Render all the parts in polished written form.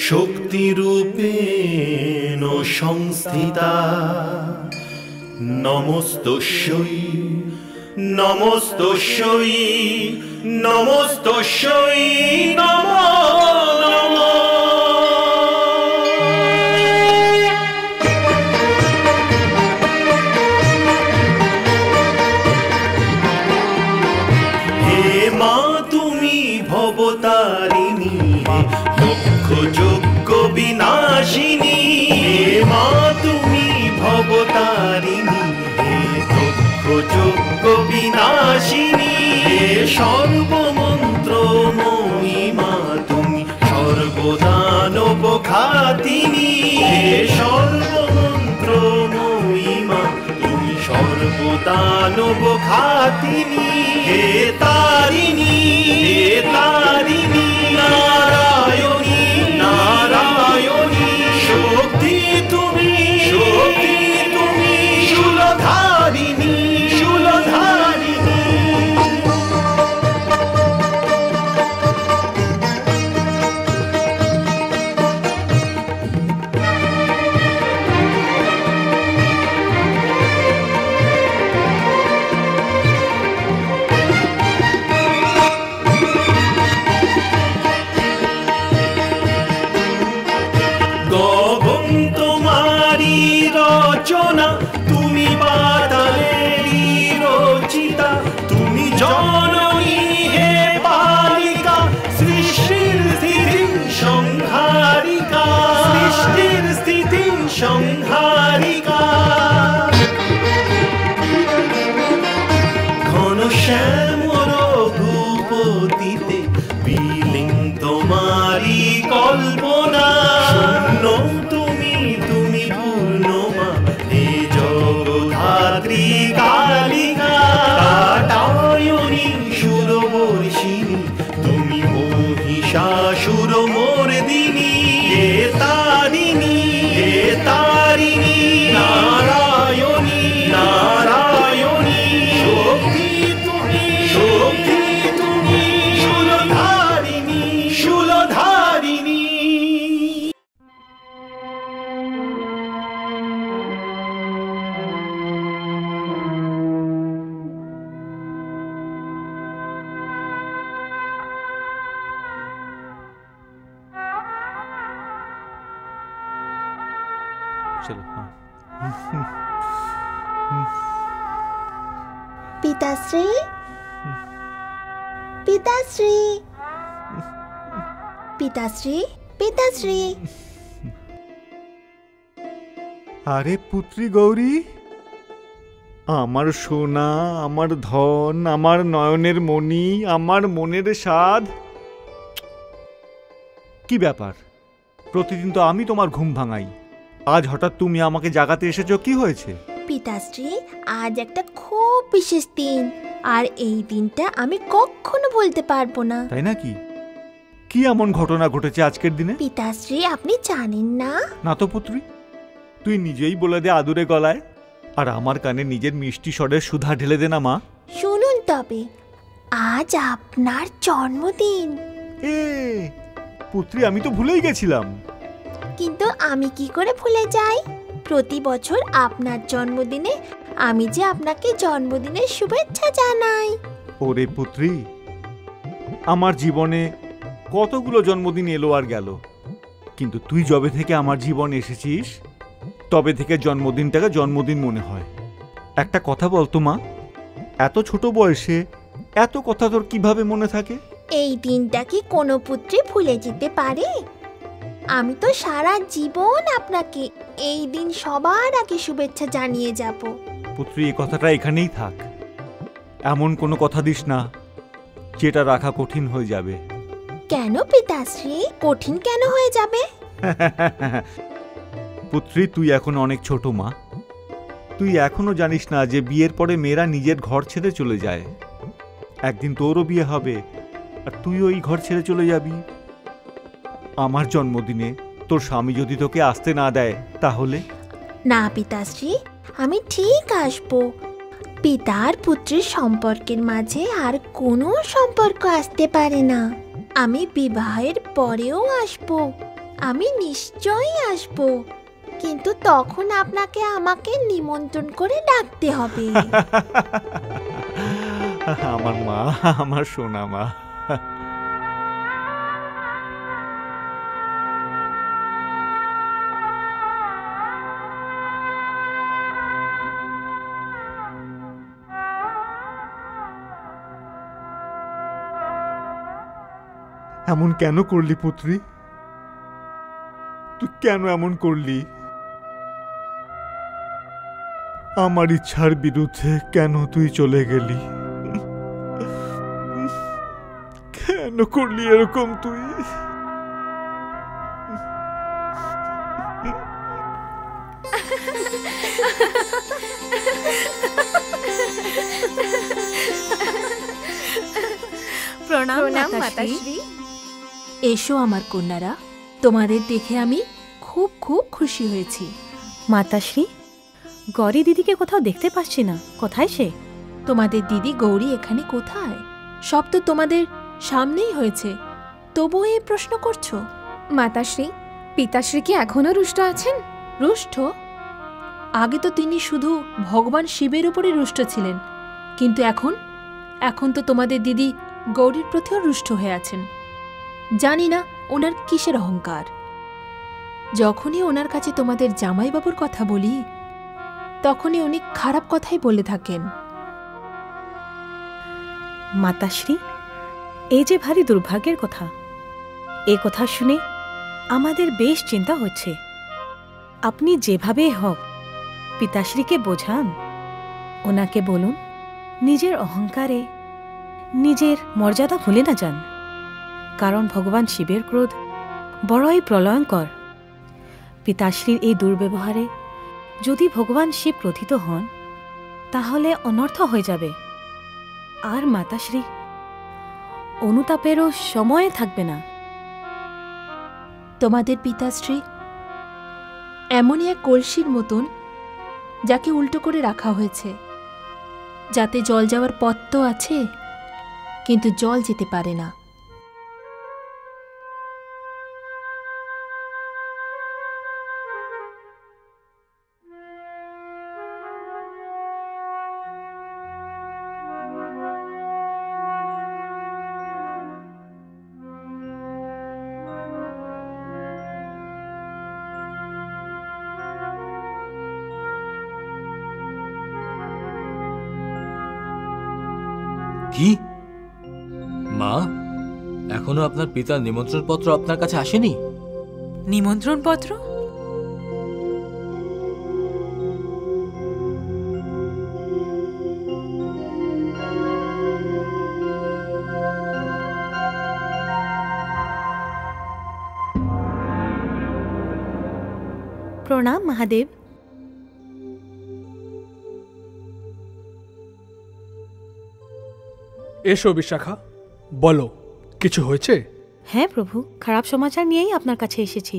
শক্তিরূপেণ সংস্থিতা নমস্তস্যৈ নমস্তস্যৈ নমস্তস্যৈ নমো নমঃ। ভবতারিণী লক্ষ যজ্ঞ বিনাশিনী, হে মা তুমি ভবতারিণী, হে লক্ষ যজ্ঞ বিনাশিনী, হে সর্বমন্ত্রময়ী মা তুমি সর্বদানব ঘাতিনী, হে সর্বমন্ত্রময়ী মা তুমি সর্বদানব ঘাতিনী, হে তারিণী হে তারিণী নারায়ণী নারায়ণী শক্তি তুমি শূলধারিণী শূলধারিণী। তুমি বাতালেরই রচিতা, তুমি জননী হে পালিকা, সৃষ্টির স্থিতি সংহারিকা, সৃষ্টির স্থিতি সংহারিকা। ঘন শ্যামল রঘুপতিতে বিলীন তোমারি কল্পনা, শূন্য তুমি পূর্ণ মা হে জগদ্ধাত্রী কালিকা, কাটায়নী সুরবর্ষিণী তুমি মহিষাসুর মর্দিনী, হে তারিণী নারায়ণী নারায়ণী শক্তি তুমি শূলধারিণী শূলধারিণী। পিতাশ্রী পিতাশ্রী পিতাশ্রী পিতাশ্রী। আরে পুত্রী গৌরী, আমার সোনা, আমার ধন, আমার নয়নের মণি, আমার মনের স্বাদ। কি ব্যাপার, প্রতিদিন তো আমি তোমার ঘুম ভাঙাই, আজ হঠাৎ তুমি আমাকে জাগাতে এসেছো, কি হয়েছে? পিতাশ্রী, আজ একটা খুব বিশেষ দিন, আর এই দিনটা আমি কখনো বলতে পারবো না। তাই নাকি? কি এমন ঘটনা ঘটেছে আজকের দিনে? পিতাশ্রী, আপনি জানেন না? না তো পুত্রী, তুই নিজেই বলে দে আদুরে গলায়, আর আমার কানে নিজের মিষ্টি স্বরের সুধা ঢেলে দে না মা। শুনুন তবে, আজ আপনার জন্মদিন। এ পুত্রী, আমি তো ভুলেই গেছিলাম। কিন্তু আমি কি করে ভুলে যাই? প্রতি বছর আপনার জন্মদিনে আমি যে আপনাকে জন্মদিনের শুভেচ্ছা জানাই। ওরে পুত্রী, আমার জীবনে কতগুলো জন্মদিন এলো আর গেল, কিন্তু তুই যবে থেকে আমার জীবনে এসেছিস তবে থেকে জন্মদিনটাকে জন্মদিন মনে হয়। একটা কথা বলতো মা, এত ছোট বয়সে এত কথা তোর কিভাবে মনে থাকে? এই দিনটা কি কোনো পুত্রী ভুলে যেতে পারে? আমি তো সারা জীবন আপনাকে এই দিন সবার আগে শুভেচ্ছা জানিয়ে যাব। পুত্রী, এই কথাটা এখানেই থাক, এমন কোনো কথা দিস না যেটা রাখা কঠিন হয়ে যাবে। কেন পিতাশ্রী, কঠিন কেন হয়ে যাবে? পুত্রী, তুই এখন অনেক ছোট মা, তুই এখনো জানিস না যে বিয়ের পরে মেয়েরা নিজের ঘর ছেড়ে চলে যায়। একদিন তোরও বিয়ে হবে আর তুই ওই ঘর ছেড়ে চলে যাবি। আমার জন্মদিনে তোর স্বামী যদি তোকে আসতে না দেয় তাহলে? না পিতাশ্রী, আমি ঠিক আসবো। পিতার পুত্রের সম্পর্কের মাঝে আর কোনো সম্পর্ক আসতে পারে না। আমি বিবাহের পরেও আসবো। আমি নিশ্চয়ই আসব, কিন্তু তখন আপনাকে আমাকে নিমন্ত্রণ করে ডাকতে হবে। আমার মা, আমার সোনা মা। এমন কেন করলি পুত্রী? তুই কেন এমন করলি? আমার ইচ্ছার বিরুদ্ধে কেন তুই চলে গেলি? কেন করলি এরকম তুই? প্রণাম মাতাশ্রী। এসো আমার কন্যারা, তোমাদের দেখে আমি খুব খুব খুশি হয়েছি। মাতাশ্রী, গৌরী দিদিকে কোথাও দেখতে পাচ্ছি না, কোথায় সে? তোমাদের দিদি গৌরী এখানে কোথায়? সব তো তোমাদের সামনেই হয়েছে, তবুও এই প্রশ্ন করছো? মাতাশ্রী, পিতাশ্রী কি এখনো রুষ্ট আছেন? রুষ্ট? আগে তো তিনি শুধু ভগবান শিবের উপরে রুষ্ট ছিলেন, কিন্তু এখন তো তোমাদের দিদি গৌরীর প্রতিও রুষ্ট হয়ে আছেন। জানি না ওনার কিসের অহংকার। যখনই ওনার কাছে তোমাদের জামাইবাবুর কথা বলি, তখনই উনি খারাপ কথাই বলে থাকেন। মাতাশ্রী, এই যে ভারী দুর্ভাগ্যের কথা, এ কথা শুনে আমাদের বেশ চিন্তা হচ্ছে। আপনি যেভাবে হোক পিতাশ্রীকে বোঝান, ওনাকে বলুন নিজের অহংকারে নিজের মর্যাদা ভুলে না যান, কারণ ভগবান শিবের ক্রোধ বড়ই প্রলয়ঙ্কর। পিতাশ্রীর এই দুর্ব্যবহারে যদি ভগবান শিব ক্রোধিত হন, তাহলে অনর্থ হয়ে যাবে, আর মাতাশ্রী অনুতাপেরও সময় থাকবে না। তোমাদের পিতাশ্রী এমনই এক কলসির মতন, যাকে উল্টো করে রাখা হয়েছে, যাতে জল যাওয়ার পথ তো আছে, কিন্তু জল যেতে পারে না। কি মা, এখনো আপনার পিতার নিমন্ত্রণ পত্র আপনার কাছে আসেনি? নিমন্ত্রণ পত্র? প্রণাম মহাদেব। এসো বিশাখা, বলো কিছু হয়েছে? হ্যাঁ প্রভু, খারাপ সমাচার নিয়েই আপনার কাছে এসেছি।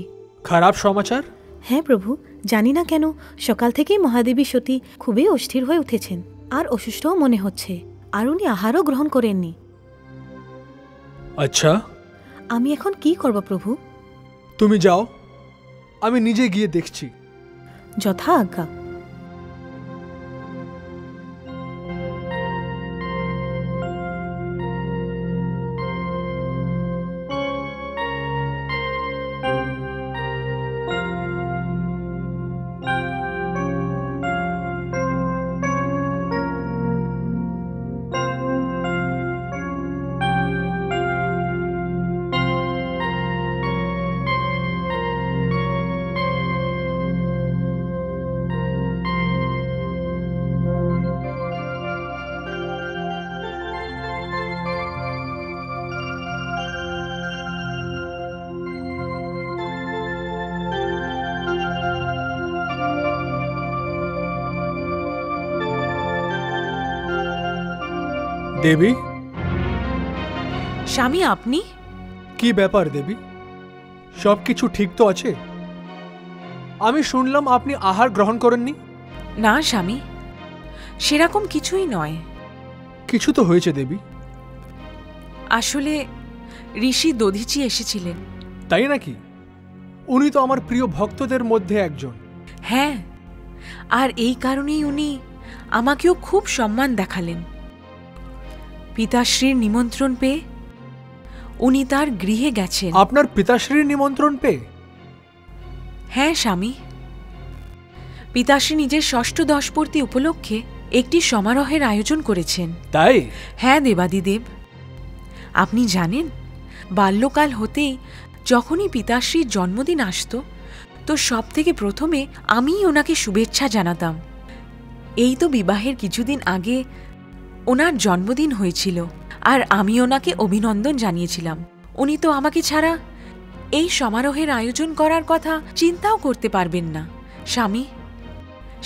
খারাপ সমাচার? হ্যাঁ প্রভু, জানি না কেন সকাল থেকেই মহাদেবী সতী খুবই অস্থির হয়ে উঠেছেন, আর অসুস্থও মনে হচ্ছে, আর উনি আহারও গ্রহণ করেননি। আচ্ছা, আমি এখন কি করব প্রভু? তুমি যাও, আমি নিজে গিয়ে দেখছি। যথা আজ্ঞা। দেবী, স্বামী আপনি? কি ব্যাপার দেবী, সবকিছু ঠিক তো আছে? আমি শুনলাম আপনি আহার গ্রহণ করেননি। না স্বামী, সেরকম কিছুই নয়। কিছু তো হয়েছে দেবী। আসলে ঋষি দধিচি এসেছিলেন। তাই নাকি? উনি তো আমার প্রিয় ভক্তদের মধ্যে একজন। হ্যাঁ, আর এই কারণেই উনি আমাকেও খুব সম্মান দেখালেন। পিতাশ্রীর নিমন্ত্রণ পেয়ে উনি তার গৃহে গেছেন। আপনার পিতাশ্রীর নিমন্ত্রণ পেয়ে? হ্যাঁ স্বামী, পিতাশ্রী নিজের ষষ্ঠ দশপূর্তি উপলক্ষে একটি সমারোহের আয়োজন করেছেন। তাই? হ্যাঁ দেবাদিদেব, আপনি জানেন বাল্যকাল হতেই যখনই পিতাশ্রীর জন্মদিন আসত তো সব থেকে প্রথমে আমিই ওনাকে শুভেচ্ছা জানাতাম। এই তো বিবাহের কিছুদিন আগে ওনার জন্মদিন হয়েছিল আর আমি ওনাকে অভিনন্দন জানিয়েছিলাম। উনি তো আমাকে ছাড়া এই সমারোহের আয়োজন করার কথা চিন্তাও করতে পারবেন না। স্বামী,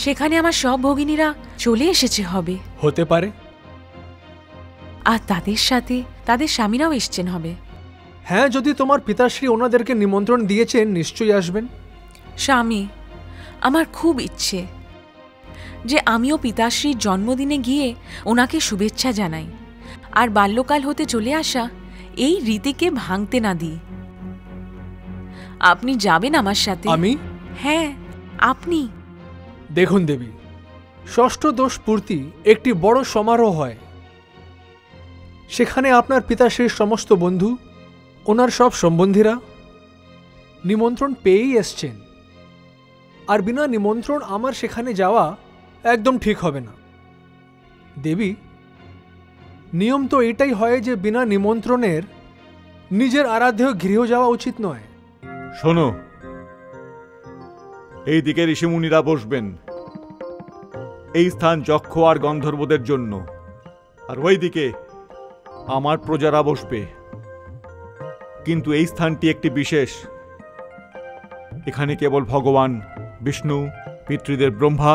সেখানে আমার সব ভগিনীরা চলে এসেছে হবে। হতে পারে। আর তাদের সাথে তাদের স্বামীরাও এসছেন হবে। হ্যাঁ, যদি তোমার পিতাশ্রী ওনাদেরকে নিমন্ত্রণ দিয়েছেন নিশ্চয়ই আসবেন। স্বামী, আমার খুব ইচ্ছে যে আমিও পিতাশ্রীর জন্মদিনে গিয়ে ওনাকে শুভেচ্ছা জানাই আর বাল্যকাল হতে চলে আসা এই রীতিকে ভাঙতে না দিই। আপনি যাবেন আমার সাথে? আমি? হ্যাঁ, আপনি। দেখুন দেবী, ষষ্ঠ দোষ পূর্তি একটি বড় সমারোহ হয়। সেখানে আপনার পিতাশ্রীর সমস্ত বন্ধু, ওনার সব সম্বন্ধীরা নিমন্ত্রণ পেয়েই এসছেন। আর বিনা নিমন্ত্রণ আমার সেখানে যাওয়া একদম ঠিক হবে না। দেবী, নিয়ম তো এটাই হয় যে বিনা নিমন্ত্রণের নিজের আরাধ্য গৃহ যাওয়া উচিত নয়। শোনো, এই দিকে ঋষিমুনিরা বসবেন। এই স্থান যক্ষ আর গন্ধর্বদের জন্য, আর ওই দিকে আমার প্রজারা বসবে। কিন্তু এই স্থানটি একটি বিশেষ। এখানে কেবল ভগবান বিষ্ণু, পিতৃদের ব্রহ্মা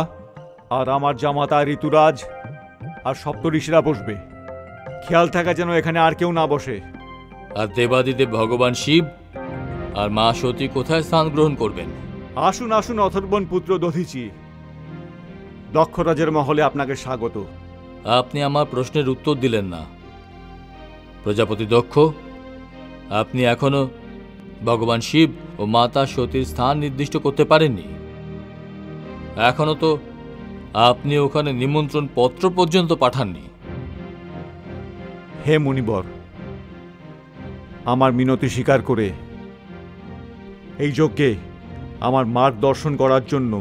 আর আমার জামাতা ঋতুরাজ আর সপ্তঋষিরা বসবে। খেয়াল থাকা যেন এখানে আর কেউ না বসে। আর দেবাদিদেব ভগবান শিব আর মা সতী কোথায় স্থান গ্রহণ করবেন? আসুন আসুন অথর্বণ পুত্র দধিচি, দক্ষরাজের মহলে আপনাকে স্বাগত। আপনি আমার প্রশ্নের উত্তর দিলেন না। প্রজাপতি দক্ষ, আপনি এখনো ভগবান শিব ও মাতা সতীর স্থান নির্দিষ্ট করতে পারেননি। এখনো তো আপনি ওখানে নিমন্ত্রণ পত্র পর্যন্ত পাঠাননি। হে মুনিবর, আমার মিনতি স্বীকার করে এই যজ্ঞে আমার মার দর্শন করার জন্য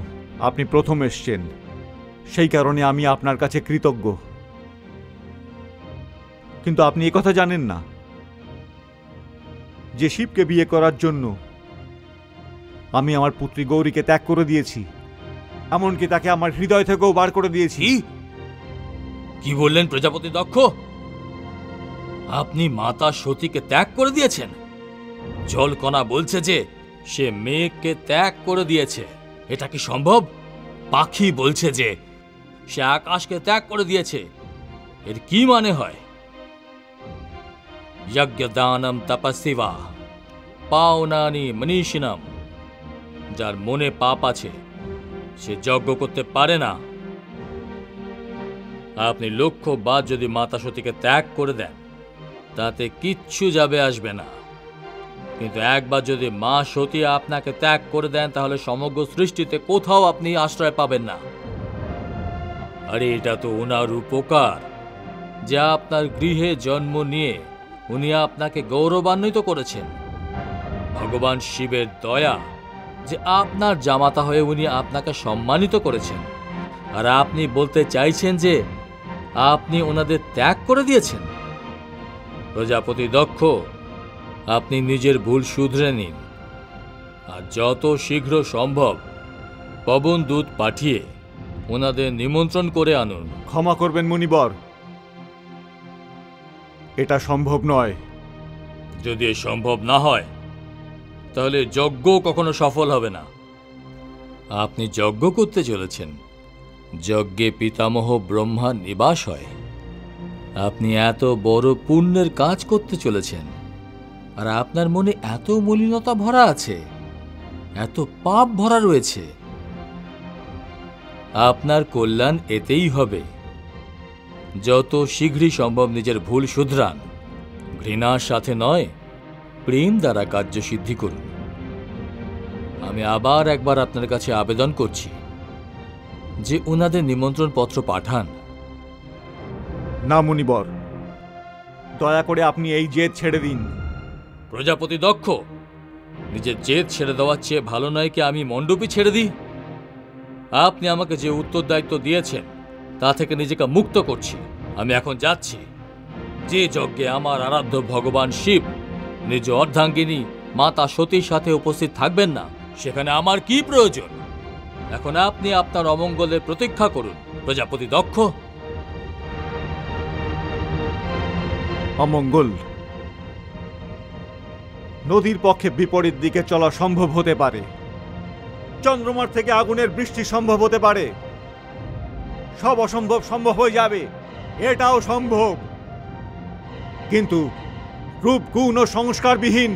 আপনি প্রথম এসছেন। সেই কারণে আমি আপনার কাছে কৃতজ্ঞ। কিন্তু আপনি একথা জানেন না যে শিবকে বিয়ে করার জন্য আমি আমার পুত্রী গৌরীকে ত্যাগ করে দিয়েছি, এমনকি তাকে আমার হৃদয় থেকেও বার করে দিয়েছি। কি বললেন প্রজাপতি দক্ষ? আপনি মাতা সতীকে ত্যাগ করে দিয়েছেন? জলকণা বলছে যে সে মেঘকে ত্যাগ করে দিয়েছে। এটা কি সম্ভব? পাখি বলছে যে সে আকাশকে ত্যাগ করে দিয়েছে। এর কি মানে হয়? যজ্ঞদানম তপস্বিবা পাওনানি মনীষিণম। যার মনে পাপ আছে সে যজ্ঞ করতে পারে না। আপনি লক্ষ্যবাদ যদি মাতা সতীকে ত্যাগ করে দেন তাতে কিচ্ছু যাবে আসবে না, কিন্তু একবার যদি মা সতী আপনাকে ত্যাগ করে দেন তাহলে সমগ্র সৃষ্টিতে কোথাও আপনি আশ্রয় পাবেন না। আরে এটা তো ওনার উপকার যা আপনার গৃহে জন্ম নিয়ে উনি আপনাকে গৌরবান্বিত করেছেন। ভগবান শিবের দয়া যে আপনার জামাতা হয়ে উনি আপনাকে সম্মানিত করেছেন, আর আপনি বলতে চাইছেন যে আপনি ওনাদের ত্যাগ করে দিয়েছেন। প্রজাপতি দক্ষ, আপনি নিজের ভুল শুধরে নিন আর যত শীঘ্র সম্ভব পবন দূত পাঠিয়ে ওনাদের নিমন্ত্রণ করে আনুন। ক্ষমা করবেন মুনিবর, এটা সম্ভব নয়। যদি সম্ভব না হয় তাহলে যজ্ঞ কখনো সফল হবে না। আপনি যজ্ঞ করতে চলেছেন, যজ্ঞে পিতামহ ব্রহ্মার নিবাস হয়। আপনি এত বড় পুণ্যের কাজ করতে চলেছেন, আর আপনার মনে এত মলিনতা ভরা আছে, এত পাপ ভরা রয়েছে। আপনার কল্যাণ এতেই হবে। যত শীঘ্রই সম্ভব নিজের ভুল শুধরান। ঘৃণার সাথে নয়, প্রেম দ্বারা কার্য সিদ্ধি করুন। আমি আবার একবার আপনার কাছে আবেদন করছি যে ওনাদের নিমন্ত্রণ পত্র পাঠান। না মুনিবর, দয়া করে আপনি এই জেদ ছেড়ে দিন। প্রজাপতি দক্ষ, নিজের জেদ ছেড়ে দেওয়ার চেয়ে ভালো নয় কি আমি মণ্ডপই ছেড়ে দিই? আপনি আমাকে যে উত্তরদায়িত্ব দিয়েছেন তা থেকে নিজেকে মুক্ত করছি। আমি এখন যাচ্ছি। যে যজ্ঞে আমার আরাধ্য ভগবান শিব নিজ অর্ধাঙ্গিনী মাতা সতীর সাথে উপস্থিত থাকবেন না, সেখানে আমার কি প্রয়োজন? এখন আপনি আপনার অমঙ্গলের প্রতীক্ষা করুন, প্রজাপতি দক্ষ। অমঙ্গল? নদীর পক্ষে বিপরীত দিকে চলা সম্ভব হতে পারে, চন্দ্রমার থেকে আগুনের বৃষ্টি সম্ভব হতে পারে, সব অসম্ভব সম্ভব হয়ে যাবে, এটাও সম্ভব। কিন্তু রূপ গুণ ও সংস্কারবিহীন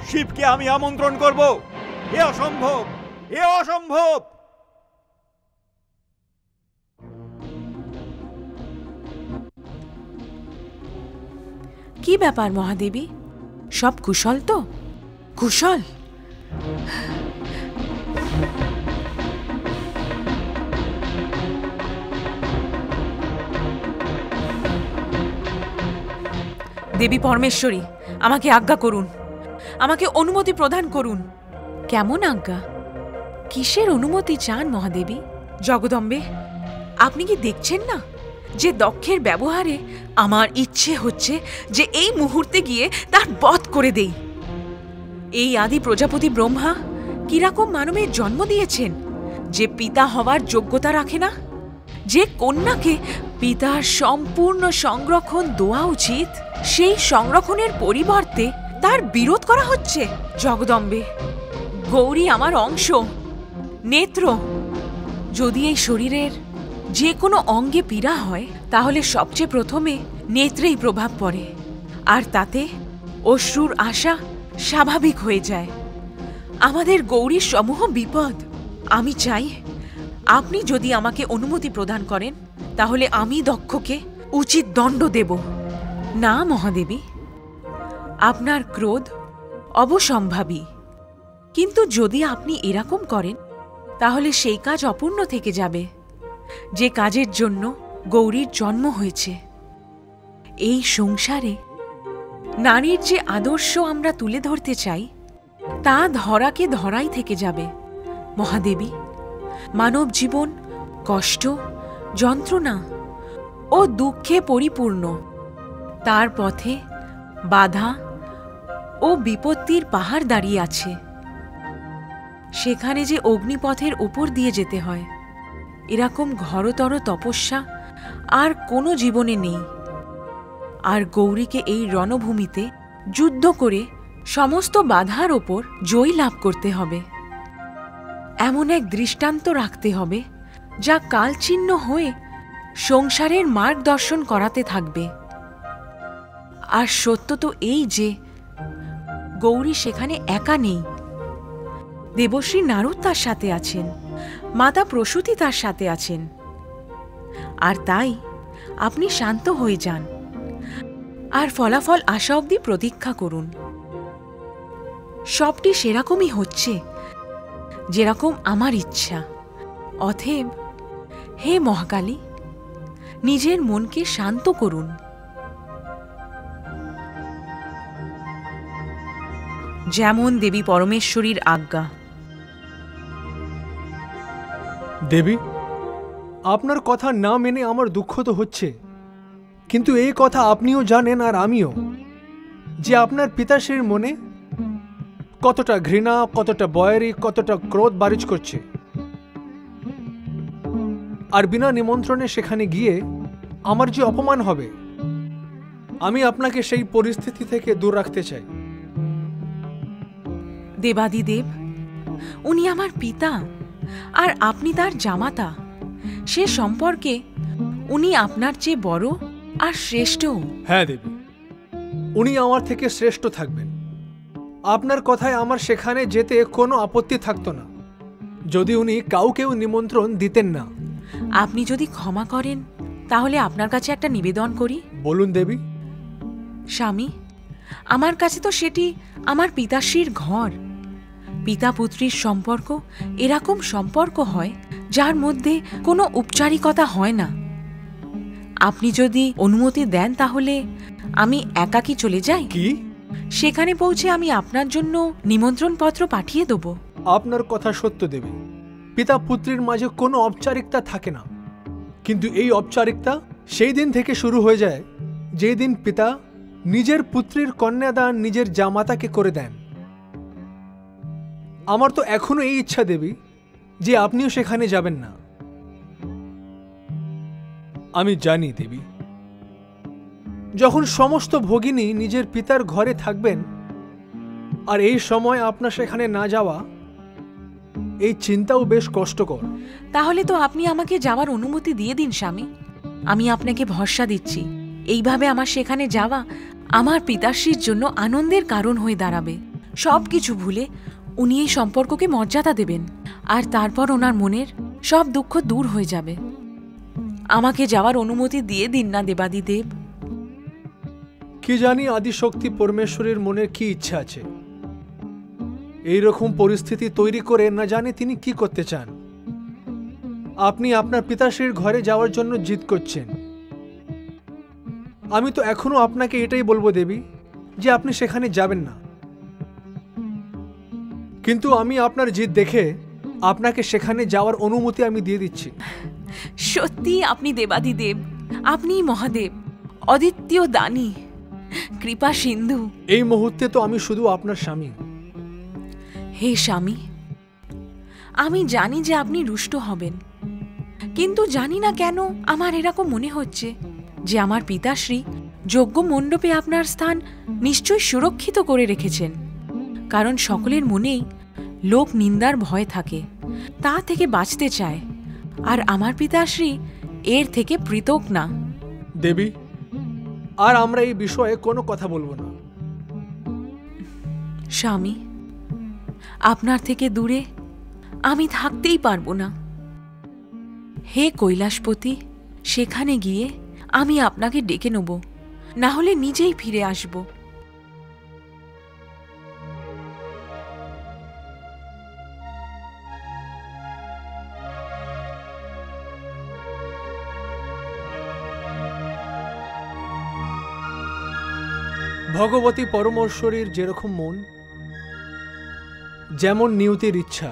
শিবকে আমি আমন্ত্রণ করব, এ অসম্ভব, এ অসম্ভব। কি ব্যাপার মহাদেবী, সব কুশল তো? কুশল? দেবী পরমেশ্বরী, আমাকে আজ্ঞা করুন, আমাকে অনুমতি প্রদান করুন। কেমন আজ্ঞা? কিসের অনুমতি চান মহাদেবী? জগদম্বে, আপনি কি দেখছেন না যে দক্ষের ব্যবহারে আমার ইচ্ছে হচ্ছে যে এই মুহূর্তে গিয়ে তার বধ করে দেই। এই আদি প্রজাপতি ব্রহ্মা কিরকম মানবের জন্ম দিয়েছেন যে পিতা হওয়ার যোগ্যতা রাখে না, যে কন্যাকে পিতার সম্পূর্ণ সংরক্ষণ দেওয়া উচিত সেই সংরক্ষণের পরিবর্তে তার বিরোধ করা হচ্ছে। জগদম্বে, গৌরী আমার অংশ, নেত্র। যদি এই শরীরের যে কোনো অঙ্গে পীড়া হয় তাহলে সবচেয়ে প্রথমে নেত্রেই প্রভাব পড়ে, আর তাতে অশ্রুর আশা স্বাভাবিক হয়ে যায়। আমাদের গৌরীর সমূহ বিপদ। আমি চাই আপনি যদি আমাকে অনুমতি প্রদান করেন তাহলে আমি দক্ষকে উচিত দণ্ড দেব। না মহাদেবী, আপনার ক্রোধ অবসম্ভাবী, কিন্তু যদি আপনি এরকম করেন তাহলে সেই কাজ অপূর্ণ থেকে যাবে যে কাজের জন্য গৌরীর জন্ম হয়েছে। এই সংসারে নারীর যে আদর্শ আমরা তুলে ধরতে চাই তা ধরাকে ধরাই থেকে যাবে। মহাদেবী, মানব জীবন কষ্ট, যন্ত্রণা ও দুঃখে পরিপূর্ণ। তার পথে বাধা ও বিপত্তির পাহাড় দাঁড়িয়ে আছে। সেখানে যে অগ্নিপথের উপর দিয়ে যেতে হয়, এরকম ঘরতর তপস্যা আর কোনো জীবনে নেই। আর গৌরীকে এই রণভূমিতে যুদ্ধ করে সমস্ত বাধার ওপর জয় লাভ করতে হবে। এমন এক দৃষ্টান্ত রাখতে হবে যা কালচিহ্ন হয়ে সংসারের মার্গদর্শন করাতে থাকবে। আর সত্য তো এই যে গৌরী সেখানে একা নেই, দেবশ্রী নারদ তার সাথে আছেন, মাতা প্রসূতি তার সাথে আছেন। আর তাই আপনি শান্ত হয়ে যান আর ফলাফল আশা অবধি প্রতীক্ষা করুন। সবটি সেরকমই হচ্ছে যেরকম আমার ইচ্ছা। অতএব হে মহাকালী, নিজের মনকে শান্ত করুন। যেমন দেবী পরমেশ্বরীর আজ্ঞা। দেবী, আপনার কথা না মেনে আমার দুঃখ তো হচ্ছে, কিন্তু এই কথা আপনিও জানেন আর আমিও যে আপনার পিতাশ্রীর মনে কতটা ঘৃণা, কতটা বয়ারি, কতটা ক্রোধ বারিজ করছে। আর বিনা নিমন্ত্রণে সেখানে গিয়ে আমার যে অপমান হবে, আমি আপনাকে সেই পরিস্থিতি থেকে দূর রাখতে চাই। দেবাদিদেব, উনি আমার পিতা আর আপনি তার জামাতা। সে সম্পর্কে উনি আপনার চেয়ে বড় আর শ্রেষ্ঠ। হ্যাঁ দেবী, উনি আমার থেকে শ্রেষ্ঠ থাকবেন। আপনার কথায় আমার সেখানে যেতে কোনো আপত্তি থাকতো না যদি উনি কাউকেও নিমন্ত্রণ দিতেন না। আপনি যদি ক্ষমা করেন তাহলে আপনার কাছে একটা নিবেদন করি। বলুন দেবী। স্বামী, আমার কাছে তো সেটি আমার পিতাশ্রীর ঘর, পিতা পুত্রীর সম্পর্ক এরকম সম্পর্ক হয় যার মধ্যে কোনো ঔপচারিকতা হয় না। আপনি যদি অনুমতি দেন তাহলে আমি একাকী চলে যাই। কি? সেখানে পৌঁছে আমি আপনার জন্য নিমন্ত্রণ পত্র পাঠিয়ে দেব। আপনার কথা সত্য দেবী, পিতা পুত্রীর মাঝে কোনো ঔপচারিকতা থাকে না, কিন্তু এই ঔপচারিকতা সেই দিন থেকে শুরু হয়ে যায় যেই দিন পিতা নিজের পুত্রীর কন্যাদান নিজের জামাতাকে করে দেন। আমার তো এখনো এই ইচ্ছা দেবী যে আপনিও সেখানে যাবেন না। আমি জানি দেবী, যখন সমস্ত ভগিনী নিজের পিতার ঘরে থাকবেন আর এই সময় আপনার সেখানে না যাওয়া, এই চিন্তাও বেশ কষ্টকর। তাহলে তো আপনি আমাকে যাওয়ার অনুমতি দিয়ে দিন স্বামী। আমি আপনাকে ভরসা দিচ্ছি, এইভাবে আমার সেখানে যাওয়া আমার পিতাশ্রীর জন্য আনন্দের কারণ হয়ে দাঁড়াবে। সব কিছু ভুলে উনি এই সম্পর্ককে মর্যাদা দেবেন, আর তারপর ওনার মনের সব দুঃখ দূর হয়ে যাবে। আমাকে যাওয়ার অনুমতি দিয়ে দিন না দেবাদিদেব। কি জানি আদিশক্তি পরমেশ্বরের মনের কি ইচ্ছা আছে, এইরকম পরিস্থিতি তৈরি করে না জানে তিনি কি করতে চান। আপনি আপনার পিতাশ্রীর ঘরে যাওয়ার জন্য জিদ করছেন। আমি তো এখনো আপনাকে এটাই বলবো দেবী যে আপনি সেখানে যাবেন না, কিন্তু আমি আপনার জিদ দেখে আপনাকে সেখানে যাওয়ার অনুমতি আমি দিয়ে দিচ্ছি। সত্যি আপনি দেবাদিদেব, আপনি মহাদেব, অদ্বিতীয় দানী, কৃপা সিন্ধু। এই মুহূর্তে তো আমি শুধু আপনার স্বামী। হে স্বামী, আমি জানি যে আপনি রুষ্ট হবেন, কিন্তু জানি না কেন আমার এরকম মনে হচ্ছে যে আমার পিতাশ্রী যজ্ঞ মণ্ডপে আপনার স্থান নিশ্চয়ই সুরক্ষিত করে রেখেছেন, কারণ সকলের মনেই লোক নিন্দার ভয় থাকে, তা থেকে বাঁচতে চায়, আর আমার পিতাশ্রী এর থেকে পৃথক না। দেবী, আর আমরা এই বিষয়ে কোনো কথা বলবো না। স্বামী, আপনার থেকে দূরে আমি থাকতেই পারবো না। হে কৈলাসপতি, সেখানে গিয়ে আমি আপনাকে ডেকে নেব, না হলে নিজেই ফিরে আসব। ভগবতী পরমেশ্বরীর যেরকম মন, যেমন নিয়তির ইচ্ছা,